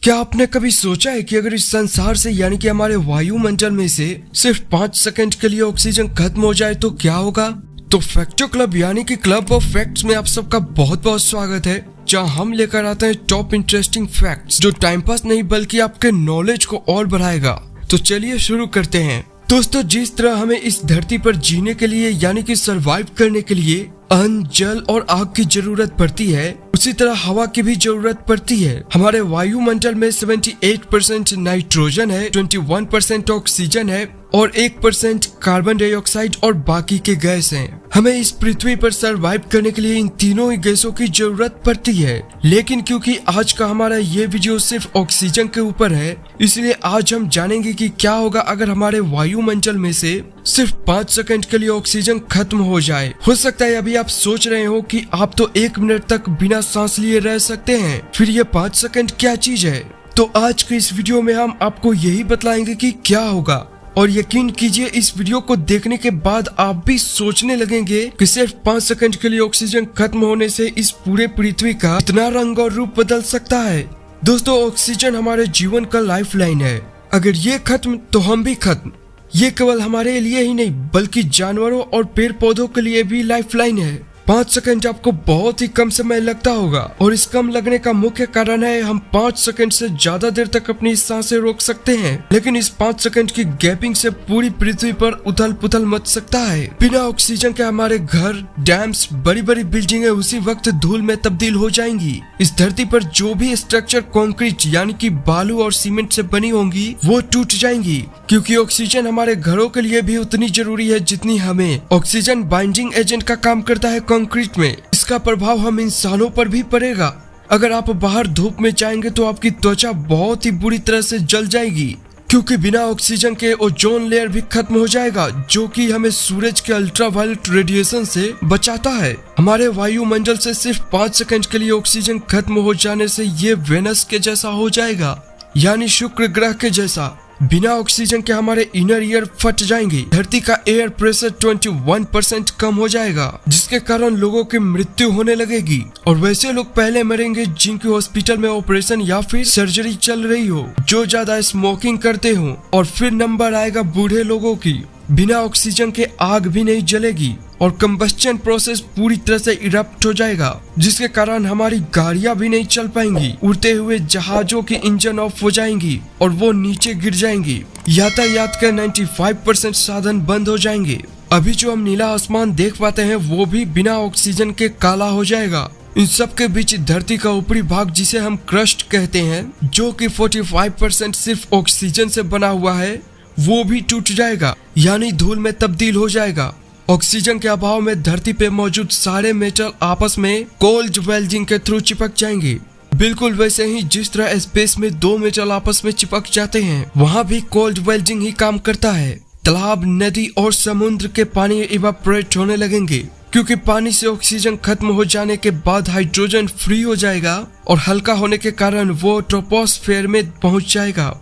क्या आपने कभी सोचा है कि अगर इस संसार से यानी कि हमारे वायुमंडल में से सिर्फ 5 सेकंड के लिए ऑक्सीजन खत्म हो जाए तो क्या होगा? तो फैक्टो क्लब यानी कि क्लब ऑफ फैक्ट्स में आप सबका बहुत बहुत स्वागत है, जहां हम लेकर आते हैं टॉप इंटरेस्टिंग फैक्ट्स जो टाइम पास नहीं बल्कि आपके नॉलेज को और बढ़ाएगा। तो चलिए शुरू करते हैं। दोस्तों, जिस तरह हमें इस धरती पर जीने के लिए यानी कि सरवाइव करने के लिए अन्न, जल और आग की जरूरत पड़ती है, उसी तरह हवा की भी जरूरत पड़ती है। हमारे वायुमंडल में 78% नाइट्रोजन है, 21% ऑक्सीजन है और 1% कार्बन डाइऑक्साइड और बाकी के गैस हैं। हमें इस पृथ्वी पर सरवाइव करने के लिए इन तीनों ही गैसों की जरूरत पड़ती है। लेकिन क्योंकि आज का हमारा ये वीडियो सिर्फ ऑक्सीजन के ऊपर है, इसलिए आज हम जानेंगे कि क्या होगा अगर हमारे वायुमंडल में से सिर्फ 5 सेकंड के लिए ऑक्सीजन खत्म हो जाए। हो सकता है अभी आप सोच रहे हो कि आप तो 1 मिनट तक बिना सांस लिए रह सकते हैं, फिर ये 5 सेकंड क्या चीज है? तो आज के इस वीडियो में हम आपको यही बतलाएंगे कि क्या होगा। और यकीन कीजिए, इस वीडियो को देखने के बाद आप भी सोचने लगेंगे कि सिर्फ 5 सेकंड के लिए ऑक्सीजन खत्म होने से इस पूरे पृथ्वी का इतना रंग और रूप बदल सकता है। दोस्तों, ऑक्सीजन हमारे जीवन का लाइफ लाइन है। अगर ये खत्म तो हम भी खत्म। ये केवल हमारे लिए ही नहीं बल्कि जानवरों और पेड़ पौधों के लिए भी लाइफ लाइन है। 5 सेकंड आपको बहुत ही कम समय लगता होगा और इस कम लगने का मुख्य कारण है हम 5 सेकंड से ज्यादा देर तक अपनी सांसें रोक सकते हैं। लेकिन इस 5 सेकंड की गैपिंग से पूरी पृथ्वी पर उथल पुथल मच सकता है। बिना ऑक्सीजन के हमारे घर, डैम्स, बड़ी बड़ी बिल्डिंगें उसी वक्त धूल में तब्दील हो जाएंगी। इस धरती पर जो भी स्ट्रक्चर कंक्रीट यानी कि बालू और सीमेंट से बनी होंगी वो टूट जाएंगी, क्योंकि ऑक्सीजन हमारे घरों के लिए भी उतनी जरूरी है जितनी हमें। ऑक्सीजन बाइंडिंग एजेंट का काम करता है कंक्रीट में। इसका प्रभाव हम इंसानों पर भी पड़ेगा। अगर आप बाहर धूप में जाएंगे तो आपकी त्वचा बहुत ही बुरी तरह से जल जाएगी, क्योंकि बिना ऑक्सीजन के ओजोन लेयर भी खत्म हो जाएगा, जो कि हमें सूरज के अल्ट्रावायलेट रेडिएशन से बचाता है। हमारे वायुमंडल से सिर्फ 5 सेकंड के लिए ऑक्सीजन खत्म हो जाने से ये वेनस के जैसा हो जाएगा, यानी शुक्र ग्रह के जैसा। बिना ऑक्सीजन के हमारे इनर ईयर फट जाएंगे। धरती का एयर प्रेशर 21% कम हो जाएगा, जिसके कारण लोगों की मृत्यु होने लगेगी। और वैसे लोग पहले मरेंगे जिनकी हॉस्पिटल में ऑपरेशन या फिर सर्जरी चल रही हो, जो ज्यादा स्मोकिंग करते हो। और फिर नंबर आएगा बूढ़े लोगों की। बिना ऑक्सीजन के आग भी नहीं जलेगी और कंबस्टन प्रोसेस पूरी तरह से इरप्ट हो जाएगा, जिसके कारण हमारी गाड़ियां भी नहीं चल पाएंगी। उड़ते हुए जहाजों की इंजन ऑफ हो जाएंगी और वो नीचे गिर जाएंगी। यातायात के 95% साधन बंद हो जाएंगे। अभी जो हम नीला आसमान देख पाते हैं वो भी बिना ऑक्सीजन के काला हो जाएगा। इन सब के बीच धरती का ऊपरी भाग, जिसे हम क्रस्ट कहते हैं, जो कि 45% सिर्फ ऑक्सीजन से बना हुआ है, वो भी टूट जाएगा, यानी धूल में तब्दील हो जाएगा। ऑक्सीजन के अभाव में धरती पे मौजूद सारे मेटल आपस में कोल्ड वेल्डिंग के थ्रू चिपक जाएंगे। बिल्कुल वैसे ही जिस तरह स्पेस में 2 मेटल आपस में चिपक जाते हैं, वहाँ भी कोल्ड वेल्डिंग ही काम करता है। तालाब, नदी और समुद्र के पानी इवापोरेट होने लगेंगे, क्योंकि पानी से ऑक्सीजन खत्म हो जाने के बाद हाइड्रोजन फ्री हो जाएगा और हल्का होने के कारण वो ट्रोपोस्फेयर में पहुंच जाएगा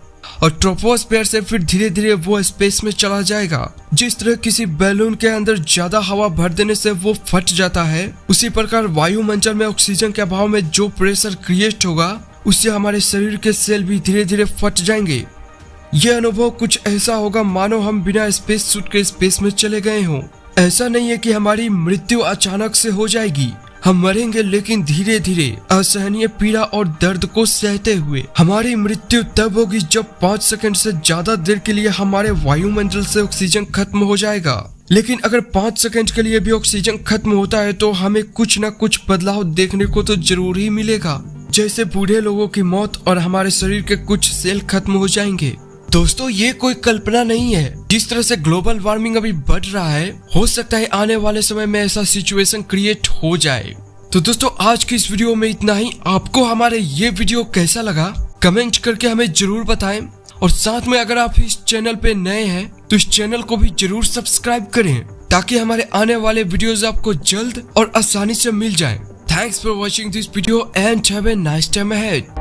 और ट्रोपोस्फेयर से फिर धीरे धीरे वो स्पेस में चला जाएगा। जिस तरह किसी बैलून के अंदर ज्यादा हवा भर देने से वो फट जाता है, उसी प्रकार वायुमंडल में ऑक्सीजन के अभाव में जो प्रेशर क्रिएट होगा, उससे हमारे शरीर के सेल भी धीरे धीरे फट जाएंगे। ये अनुभव कुछ ऐसा होगा मानो हम बिना स्पेस सूट के स्पेस में चले गए हों। ऐसा नहीं है कि हमारी मृत्यु अचानक से हो जाएगी। हम मरेंगे, लेकिन धीरे धीरे असहनीय पीड़ा और दर्द को सहते हुए। हमारी मृत्यु तब होगी जब 5 सेकंड से ज्यादा देर के लिए हमारे वायुमंडल से ऑक्सीजन खत्म हो जाएगा। लेकिन अगर 5 सेकंड के लिए भी ऑक्सीजन खत्म होता है तो हमें कुछ न कुछ बदलाव देखने को तो जरूर ही मिलेगा, जैसे बूढ़े लोगों की मौत और हमारे शरीर के कुछ सेल खत्म हो जाएंगे। दोस्तों, ये कोई कल्पना नहीं है। जिस तरह से ग्लोबल वार्मिंग अभी बढ़ रहा है, हो सकता है आने वाले समय में ऐसा सिचुएशन क्रिएट हो जाए। तो दोस्तों, आज की इस वीडियो में इतना ही। आपको हमारे ये वीडियो कैसा लगा कमेंट करके हमें जरूर बताएं। और साथ में अगर आप इस चैनल पे नए हैं तो इस चैनल को भी जरूर सब्सक्राइब करें, ताकि हमारे आने वाले वीडियोस आपको जल्द और आसानी से मिल जाएं। Thanks for watching this video and have a nice time ahead.